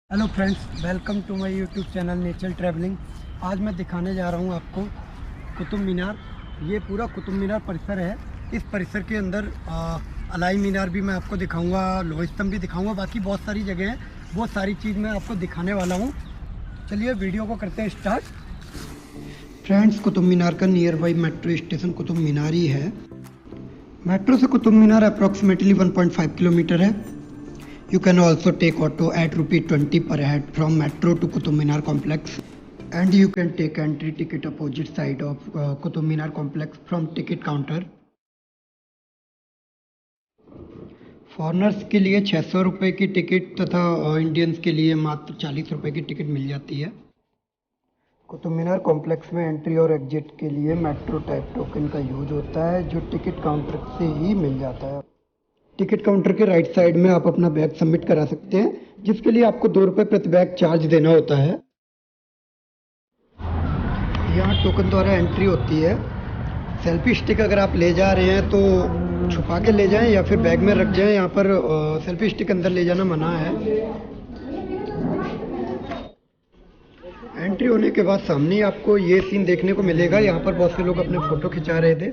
Hello friends, welcome to my YouTube channel nature travelling. आज मैं दिखाने जा रहा हूं आपको कुतुब मीनार। ये पूरा कुतुब मीनार परिसर है। इस परिसर के अंदर अलाई मीनार भी मैं आपको दिखाऊंगा, लोह स्तंभ भी दिखाऊंगा, बाकी बहुत सारी जगह हैं, बहुत सारी चीज़ मैं आपको दिखाने वाला हूं। चलिए वीडियो को करते हैं स्टार्ट। फ्रेंड्स, कुतुब मीनार का nearby metro station Qutub Minar ही है। मेट्रो से कुतुब मीनार अप्रॉक्सीमेटली 1.5 किलोमीटर है। You can also take auto at ₹20 per head from metro to Qutub Minar complex, and you can take entry ticket opposite side of Qutub Minar complex from ticket counter. Foreigners के लिए 600 रुपये की ticket तथा Indians के लिए मात्र 40 रुपये की टिकट मिल जाती है। कुतुब मीनार कॉम्प्लेक्स में एंट्री और एग्जिट के लिए मेट्रो टाइप टोकन का यूज होता है, जो टिकट काउंटर से ही मिल जाता है। टिकट काउंटर के राइट साइड में आप अपना बैग सबमिट करा सकते हैं, जिसके लिए आपको 2 रुपये प्रति बैग चार्ज देना होता है। यहाँ टोकन द्वारा एंट्री होती है। सेल्फी स्टिक अगर आप ले जा रहे हैं तो छुपा के ले जाएं या फिर बैग में रख जाएं। यहाँ पर सेल्फी स्टिक अंदर ले जाना मना है। एंट्री होने के बाद सामने आपको ये सीन देखने को मिलेगा। यहाँ पर बहुत से लोग अपने फ़ोटो खिंचा रहे थे,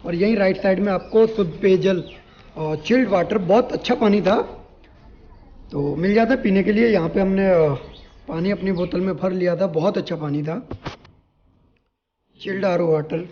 और यहीं राइट साइड में आपको शुद्ध पेयजल और चिल्ड वाटर, बहुत अच्छा पानी था तो मिल जाता है पीने के लिए। यहाँ पे हमने पानी अपनी बोतल में भर लिया था, बहुत अच्छा पानी था, चिल्ड आरओ वाटर।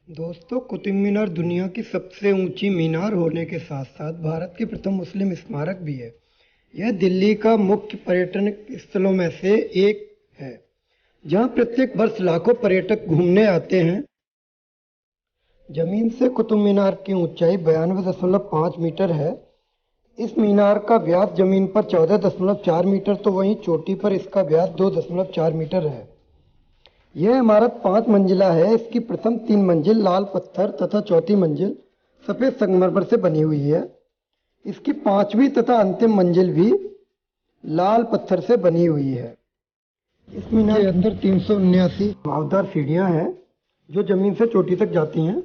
दोस्तों, कुतुब मीनार दुनिया की सबसे ऊंची मीनार होने के साथ साथ भारत की प्रथम मुस्लिम स्मारक भी है। यह दिल्ली का मुख्य पर्यटन स्थलों में से एक है, जहां प्रत्येक वर्ष लाखों पर्यटक घूमने आते हैं। जमीन से कुतुब मीनार की ऊंचाई 92.5 मीटर है। इस मीनार का व्यास जमीन पर 14.4 मीटर, तो वहीं चोटी पर इसका व्यास 2.4 मीटर है। यह इमारत 5 मंजिला है। इसकी प्रथम 3 मंजिल लाल पत्थर तथा चौथी मंजिल सफेद संगमरमर से बनी हुई है। इसकी 5वीं तथा अंतिम मंजिल भी लाल पत्थर से बनी हुई है। इस मीनार के अंदर 379 घुमावदार सीढ़ियां हैं, जो जमीन से चोटी तक जाती हैं।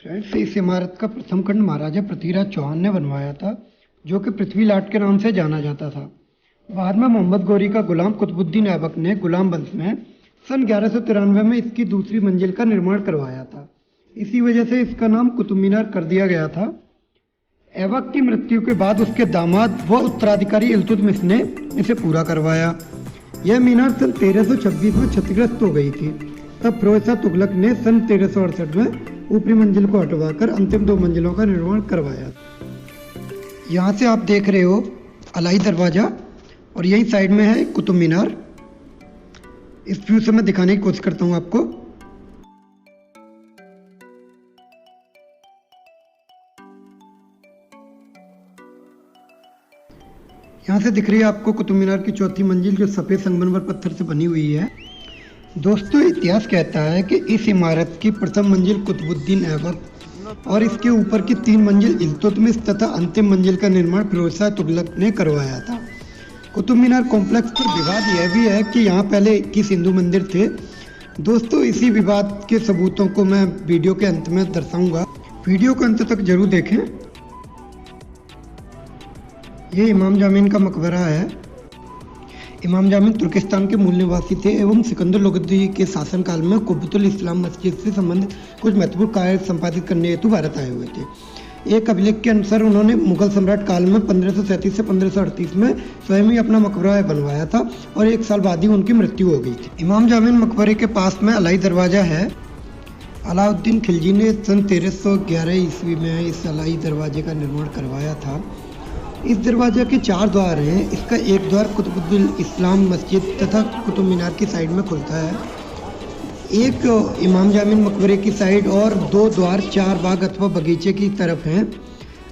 फ्रेंड्स, इस इमारत का प्रथम खंड महाराजा पृथ्वीराज चौहान ने बनवाया था, जो कि पृथ्वी लाट के नाम से जाना जाता था। बाद में मोहम्मद गौरी का गुलाम कुतुबुद्दीन ऐबक ने गुलाम वंश में सन 1193 में इसकी दूसरी मंजिल का निर्माण करवाया था। इसी वजह से इसका नाम कुतुब मीनार कर दिया गया था। ऐबक की मृत्यु के बाद उसके दामाद व उत्तराधिकारी इल्तुतमिश ने इसे पूरा करवाया। यह मीनार सन 1326 में क्षतिग्रस्त हो गई थी। तब फिरोज शाह तुगलक ने सन 1368 में ऊपरी मंजिल को हटवाकर अंतिम 2 मंजिलों का निर्माण करवाया। यहाँ से आप देख रहे हो अलाई दरवाजा, और यही साइड में है कुतुब मीनार। इस व्यू से मैं दिखाने की कोशिश करता हूँ आपको। यहाँ से दिख रही है आपको कुतुब मीनार की चौथी मंजिल, जो सफ़ेद संगमरमर पत्थर से बनी हुई है। दोस्तों, इतिहास कहता है कि इस इमारत की प्रथम मंजिल कुतुबुद्दीन ऐबक और इसके ऊपर की 3 मंजिल इल्तुतमिश तथा अंतिम मंजिल का निर्माण फिरोज शाह तुगलक ने करवाया था। कुतुब मीनार कॉम्प्लेक्स पर विवाद यह भी है कि यहाँ पहले 21 हिंदू मंदिर थे। दोस्तों, इसी विवाद के सबूतों को मैं वीडियो के अंत में दर्शाऊंगा। वीडियो को अंत तक जरूर देखें। ये इमाम जामिन का मकबरा है। इमाम जामिन तुर्किस्तान के मूल निवासी थे एवं सिकंदर लोदी के शासनकाल में कुब्बतुल इस्लाम मस्जिद से संबंधित कुछ महत्वपूर्ण कार्य संपादित करने हेतु भारत आए हुए थे। एक अभिलेख के अनुसार उन्होंने मुगल सम्राट काल में 1537 से 1538 में स्वयं ही अपना मकबरा बनवाया था, और 1 साल बाद ही उनकी मृत्यु हो गई थी। इमाम जामिन मकबरे के पास में अलाई दरवाज़ा है। अलाउद्दीन खिलजी ने सन 1311 ईस्वी में इस अलाई दरवाजे का निर्माण करवाया था। इस दरवाजे के 4 द्वार हैं। इसका एक द्वार कुतुबुल इस्लाम मस्जिद तथा कुतुब मीनार की साइड में खुलता है। एक इमाम जामिन मकबरे की साइड और 2 द्वार 4 बाग अथवा बगीचे की तरफ हैं।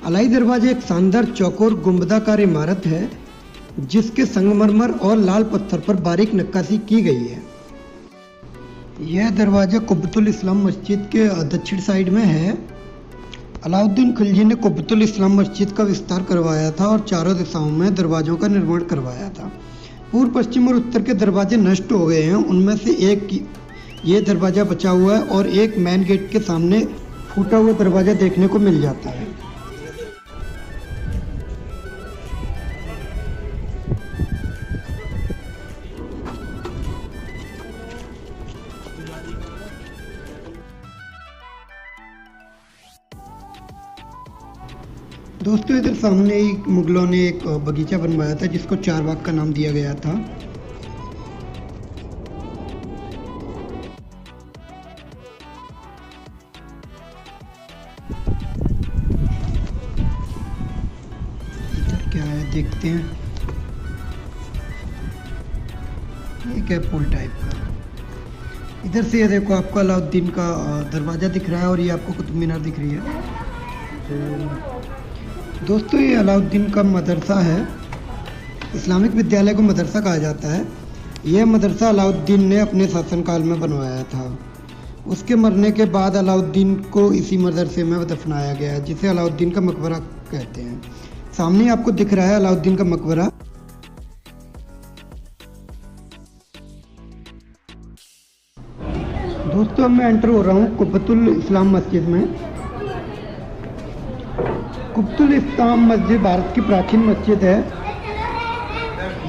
अलाई दरवाजा एक शानदार चौकोर गुंबदाकार इमारत है, जिसके संगमरमर और लाल पत्थर पर बारीक नक्काशी की गई है। यह दरवाजा कुब्बतुल इस्लाम मस्जिद के दक्षिण साइड में है। अलाउद्दीन खिलजी ने कुब्बतुल इस्लाम मस्जिद का विस्तार करवाया था और चारों दिशाओं में दरवाज़ों का निर्माण करवाया था। पूर्व, पश्चिम और उत्तर के दरवाजे नष्ट हो गए हैं। उनमें से एक ये दरवाज़ा बचा हुआ है और एक मेन गेट के सामने फूटा हुआ दरवाज़ा देखने को मिल जाता है। दोस्तों, इधर सामने ही मुगलों ने एक बगीचा बनवाया था जिसको चारबाग का नाम दिया गया था। इधर क्या है देखते हैं। एक है पुल टाइप का। इधर से ये देखो आपको अलाउद्दीन का दरवाज़ा दिख रहा है और ये आपको कुतुब मीनार दिख रही है। तो दोस्तों, ये अलाउद्दीन का मदरसा है। इस्लामिक विद्यालय को मदरसा कहा जाता है। यह मदरसा अलाउद्दीन ने अपने शासनकाल में बनवाया था। उसके मरने के बाद अलाउद्दीन को इसी मदरसे में दफनाया गया है, जिसे अलाउद्दीन का मकबरा कहते हैं। सामने आपको दिख रहा है अलाउद्दीन का मकबरा। दोस्तों, मैं एंटर हो रहा हूँ कुब्बतुल इस्लाम मस्जिद में। कुब्बतुल इस्लाम मस्जिद भारत की प्राचीन मस्जिद है।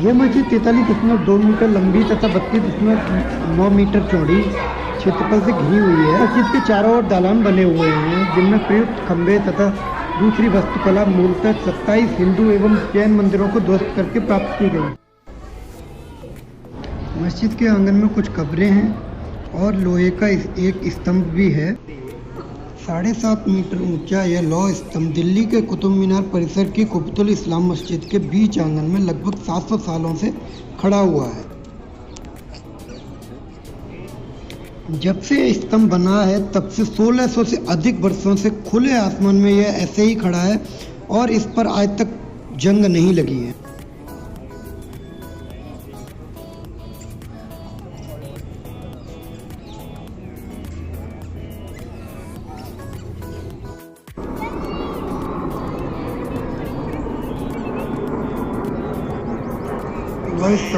यह मस्जिद 43.2 मीटर लंबी तथा 32.9 मीटर चौड़ी क्षेत्रफल से घिरी हुई है। मस्जिद के चारों ओर दालान बने हुए हैं जिनमें प्रयुक्त खंभे तथा दूसरी वास्तुकला मूलतः 27 हिंदू एवं जैन मंदिरों को ध्वस्त करके प्राप्त की गई। मस्जिद के आंगन में कुछ कब्रें हैं और लोहे का एक स्तंभ भी है। 7.5 मीटर ऊंचा यह लौह स्तंभ दिल्ली के कुतुब मीनार परिसर की कुब्बतुल इस्लाम मस्जिद के बीच आंगन में लगभग 700 सालों से खड़ा हुआ है। जब से यह स्तंभ बना है तब से 1600 से अधिक वर्षों से खुले आसमान में यह ऐसे ही खड़ा है और इस पर आज तक जंग नहीं लगी है।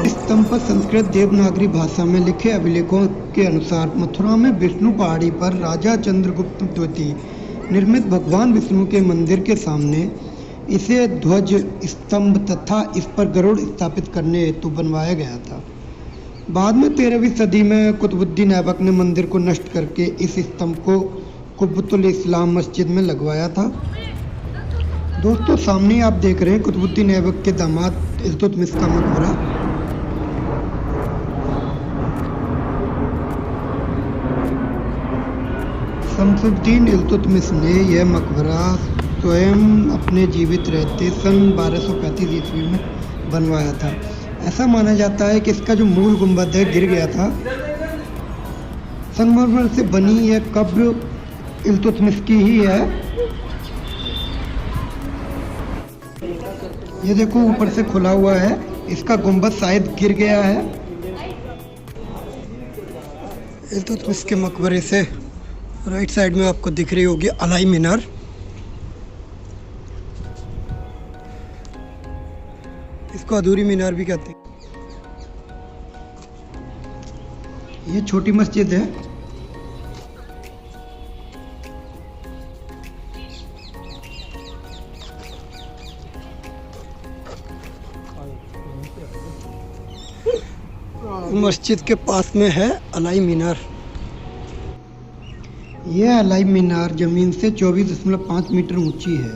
स्तंभ पर संस्कृत देवनागरी भाषा में लिखे अभिलेखों के अनुसार मथुरा में विष्णु पहाड़ी पर राजा चंद्रगुप्त द्वितीय निर्मित भगवान विष्णु के मंदिर के सामने इसे ध्वज स्तंभ तथा इस पर गरुड़ स्थापित करने हेतु बनवाया गया था। बाद में 13वीं सदी में कुतुबुद्दीन ऐबक ने मंदिर को नष्ट करके इस स्तंभ को कुब्बतुल इस्लाम मस्जिद में लगवाया था। दोस्तों, सामने आप देख रहे हैं कुतुबुद्दीन ऐबक के दामाद इल्तुतमिश का मकबरा। शमसुद्दीन इल्तुतमिश ने यह मकबरा स्वयं अपने जीवित रहते सन 1235 ईस्वी में बनवाया था। ऐसा माना जाता है कि इसका जो मूल गुंबद है गिर गया था। संगमरमर से बनी यह कब्र इल्तुतमिश की ही है। ये देखो ऊपर से खुला हुआ है, इसका गुंबद शायद गिर गया है। इल्तुतमिश के मकबरे से राइट साइड में आपको दिख रही होगी अलाई मीनार। इसको अधूरी मीनार भी कहते हैं। ये छोटी मस्जिद है। मस्जिद के पास में है अलाई मीनार। यह अलाई मीनार जमीन से 24.5 मीटर ऊंची है।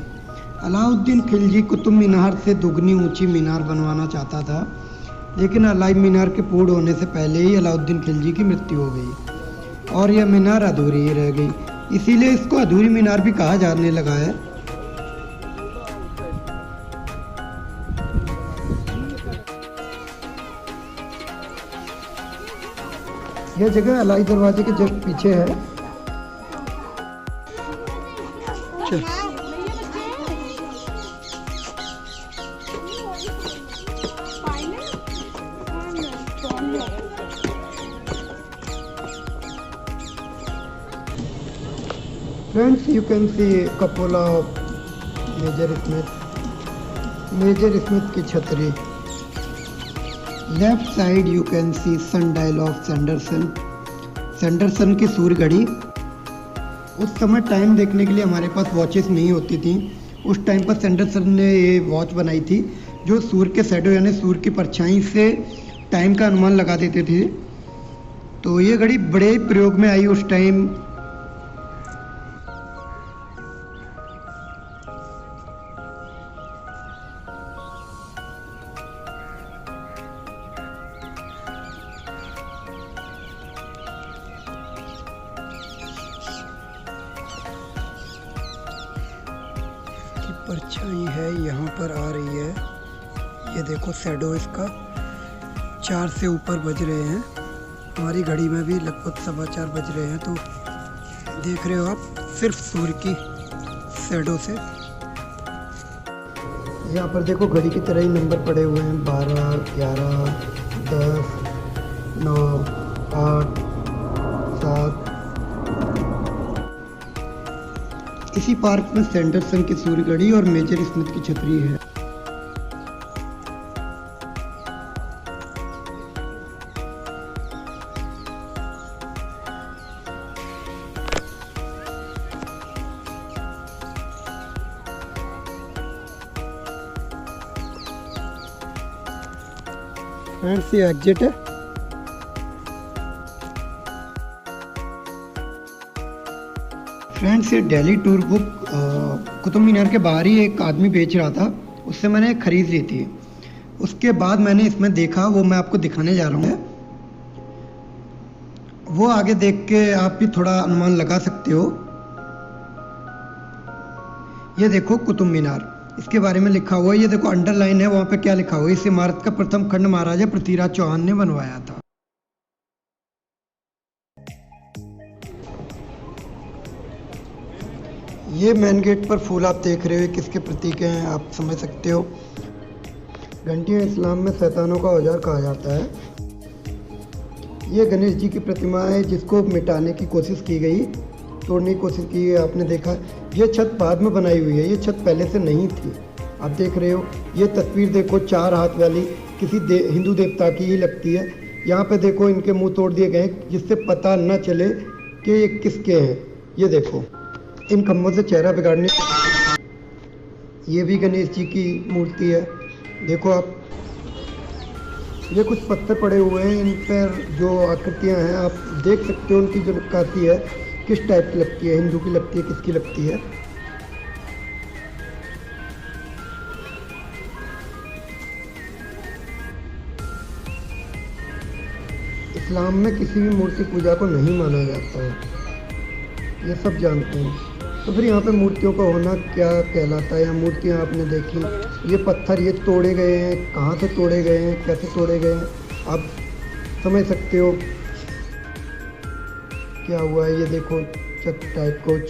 अलाउद्दीन खिलजी कुतुब मीनार से दुगनी ऊंची मीनार बनवाना चाहता था, लेकिन अलाई मीनार के पूर्ण होने से पहले ही अलाउद्दीन खिलजी की मृत्यु हो गई और यह मीनार अधूरी ही रह गई। इसीलिए इसको अधूरी मीनार भी कहा जाने लगा है। यह जगह अलाई दरवाजे के जस्ट पीछे है। चल। Friends, you can see cupola of Major Smith की छतरी. Left side you can see sundial of Sanderson की सूर्य घड़ी. उस समय टाइम देखने के लिए हमारे पास वॉचेस नहीं होती थी. उस टाइम पर सैंडरसन ने ये वॉच बनाई थी जो सूर्य के शैडो यानी सूर्य की परछाई से टाइम का अनुमान लगा देते थे. तो ये घड़ी बड़े प्रयोग में आई उस टाइम. परछाई है यहाँ पर आ रही है. ये देखो शैडो इसका 4 से ऊपर बज रहे हैं. हमारी घड़ी में भी लगभग 4:15 बज रहे हैं. तो देख रहे हो आप सिर्फ सूर्य की शैडो से. यहाँ पर देखो घड़ी की तरह ही नंबर पड़े हुए हैं 12, 11, 10, 9, 8, 7. इसी पार्क में सैंडरसन की सूर्य घड़ी और मेजर स्मिथ की छतरी है. फ्रेंड्स, ये एग्जिट है. फ्रेंड्स, ये दिल्ली टूर बुक कुतुब मीनार के बाहर ही एक आदमी बेच रहा था. उससे मैंने खरीद ली थी. उसके बाद मैंने इसमें देखा, वो मैं आपको दिखाने जा रहा हूँ. वो आगे देख के आप भी थोड़ा अनुमान लगा सकते हो. ये देखो कुतुब मीनार, इसके बारे में लिखा हुआ है. ये देखो अंडरलाइन है, वहाँ पे क्या लिखा हुआ है. इस इमारत का प्रथम खंड महाराजा पृथ्वीराज चौहान ने बनवाया था. ये मेन गेट पर फूल आप देख रहे हो किसके प्रतीक हैं, आप समझ सकते हो. घंटियां इस्लाम में शैतानों का औजार कहा जाता है. ये गणेश जी की प्रतिमा है जिसको मिटाने की कोशिश की गई, तोड़ने की कोशिश की गई. आपने देखा ये छत बाद में बनाई हुई है, ये छत पहले से नहीं थी. आप देख रहे हो ये तस्वीर देखो 4 हाथ वाली किसी हिंदू देवता की ही लगती है. यहाँ पे देखो इनके मुंह तोड़ दिए गए जिससे पता न चले कि ये किसके हैं. ये देखो इन खम्भों से चेहरा बिगाड़ने. ये भी गणेश जी की मूर्ति है. देखो आप, ये कुछ पत्थर पड़े हुए हैं, इन पर जो आकृतियां हैं आप देख सकते हो. उनकी जो नक्काशी है किस टाइप की लगती है, हिंदू की लगती है, किसकी लगती है. इस्लाम में किसी भी मूर्ति पूजा को नहीं माना जाता है, ये सब जानते हैं. तो फिर यहाँ पे मूर्तियों का होना क्या कहलाता है. यहाँ मूर्तियाँ आपने देखी, ये पत्थर ये तोड़े गए हैं, कहाँ से तोड़े गए हैं, कैसे तोड़े गए हैं, आप समझ सकते हो क्या हुआ है. ये देखो चक्र टाइप कुछ.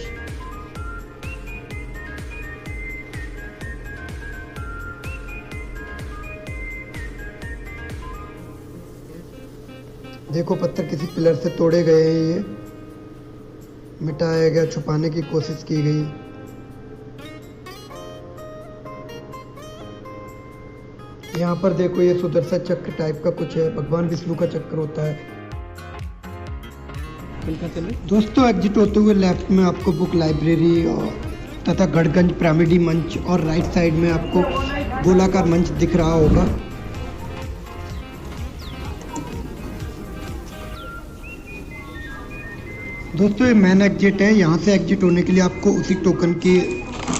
देखो पत्थर किसी पिलर से तोड़े गए हैं, ये मिटाया गया, छुपाने की कोशिश की गई. यहाँ पर देखो ये सुदर्शन चक्र टाइप का कुछ है, भगवान विष्णु का चक्र होता है. दोस्तों, एग्जिट होते हुए लेफ्ट में आपको बुक लाइब्रेरी और तथा गढ़गंज पिरामिडी मंच और राइट साइड में आपको गोलाकार मंच दिख रहा होगा. दोस्तों, ये मेन एग्जिट है. यहाँ से एग्जिट होने के लिए आपको उसी टोकन की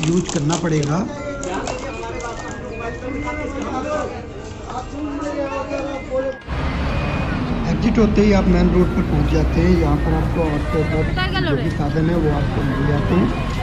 यूज करना पड़ेगा. एग्जिट होते ही आप मेन रोड पर पहुँच जाते हैं. यहाँ पर आपको जो भी साधन है वो आपको मिल जाते हैं.